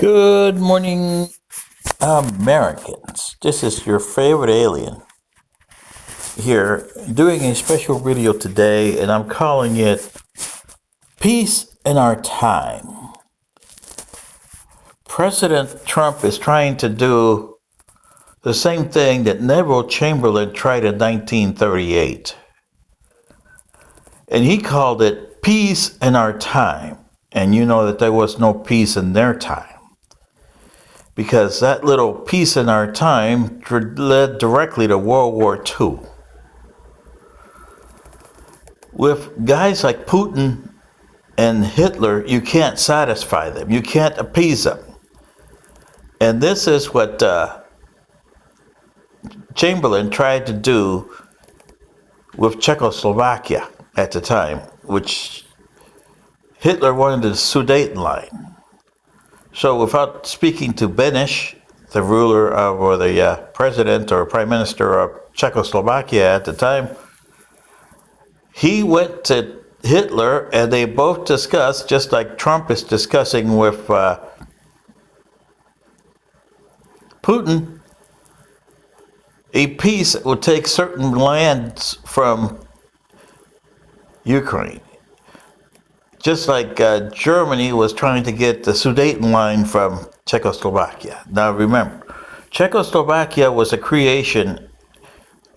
Good morning, Americans. This is your favorite alien here doing a special video today, and I'm calling it Peace in Our Time. President Trump is trying to do the same thing that Neville Chamberlain tried in 1938, and he called it Peace in Our Time. And you know that there was no peace in their time, because that little peace in our time led directly to World War II. With guys like Putin and Hitler, you can't satisfy them. You can't appease them. And this is what Chamberlain tried to do with Czechoslovakia at the time, which Hitler wanted the Sudetenland. So without speaking to Beneš, the ruler of, or the president or prime minister of Czechoslovakia at the time, he went to Hitler and they both discussed, just like Trump is discussing with Putin, a peace that would take certain lands from Ukraine. Just like Germany was trying to get the Sudetenland from Czechoslovakia. Now remember, Czechoslovakia was a creation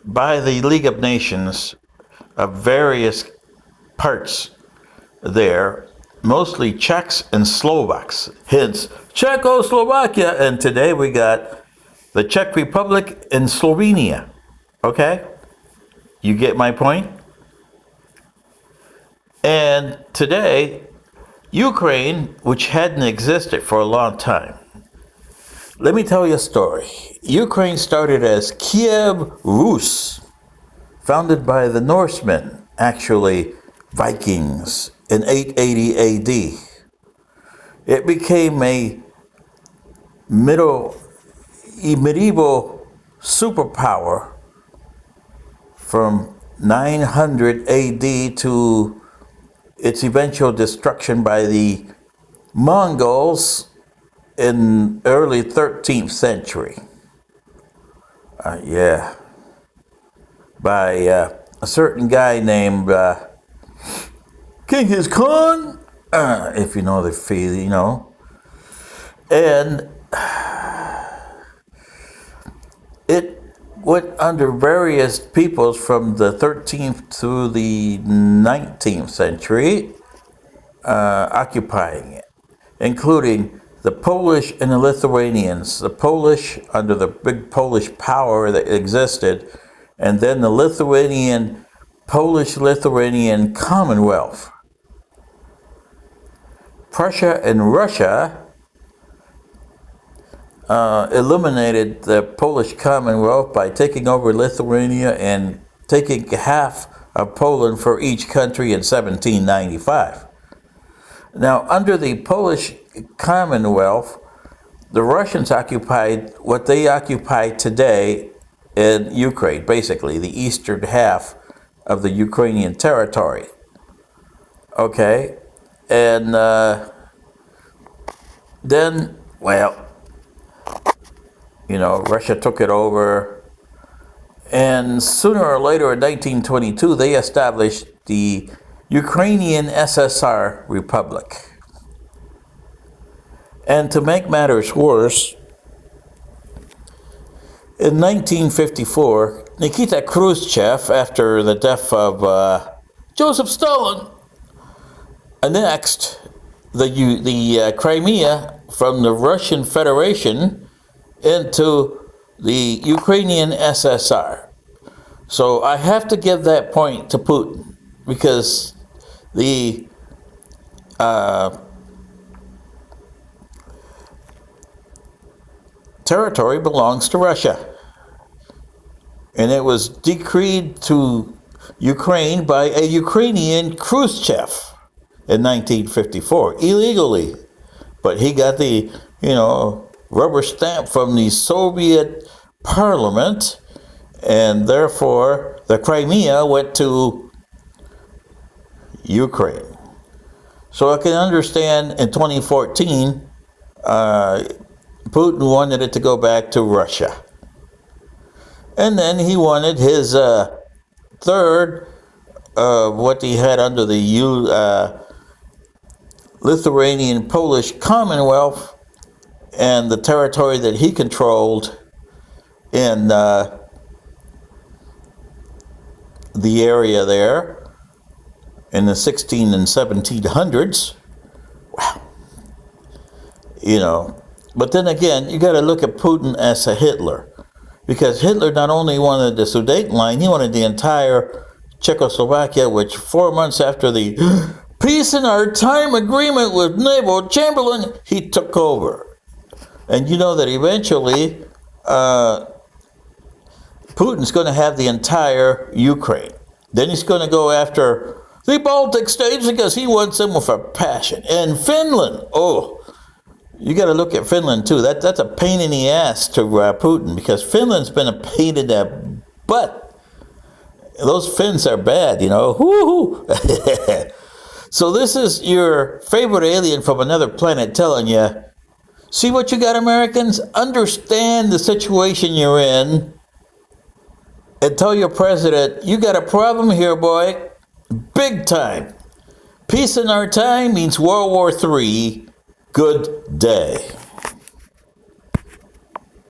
by the League of Nations of various parts there, mostly Czechs and Slovaks, hence Czechoslovakia, and today we got the Czech Republic and Slovenia. Okay? You get my point? And today, Ukraine, which hadn't existed for a long time. Let me tell you a story. Ukraine started as Kiev Rus, founded by the Norsemen, actually Vikings, in 880 AD. It became a medieval superpower from 900 AD to its eventual destruction by the Mongols in early 13th century. By a certain guy named Genghis Khan, if you know the feel, you know. And it went under various peoples from the 13th to the 19th century, occupying it, including the Polish and the Lithuanians. The Polish under the big Polish power that existed, and then the Polish-Lithuanian Commonwealth. Prussia and Russia eliminated the Polish Commonwealth by taking over Lithuania and taking half of Poland for each country in 1795. Now, under the Polish Commonwealth, the Russians occupied what they occupy today in Ukraine, basically the eastern half of the Ukrainian territory. Okay? And then, well, you know, Russia took it over, and sooner or later in 1922, they established the Ukrainian SSR Republic. And to make matters worse, in 1954, Nikita Khrushchev, after the death of Joseph Stalin, annexed the Crimea from the Russian Federation into the Ukrainian SSR. So I have to give that point to Putin, because the territory belongs to Russia. And it was decreed to Ukraine by a Ukrainian Khrushchev in 1954, illegally. But he got the, rubber stamp from the Soviet parliament, and therefore the Crimea went to Ukraine. So I can understand in 2014 Putin wanted it to go back to Russia. And then he wanted his third of what he had under the Lithuanian Polish Commonwealth and the territory that he controlled in the area there in the 16 and 1700s. Wow. You know, but then again, you got to look at Putin as a Hitler, because Hitler not only wanted the Sudeten line, he wanted the entire Czechoslovakia, which 4 months after the peace in our time agreement with Neville Chamberlain, he took over. And you know that eventually Putin's going to have the entire Ukraine. Then he's going to go after the Baltic states because he wants them with a passion. And Finland, oh, you got to look at Finland too. That's a pain in the ass to Putin, because Finland's been a pain in the butt. Those Finns are bad, you know. Woo-hoo. So this is your favorite alien from another planet telling you, see what you got, Americans? Understand the situation you're in and tell your president, you got a problem here, boy. Big time. Peace in our time means World War III. Good day.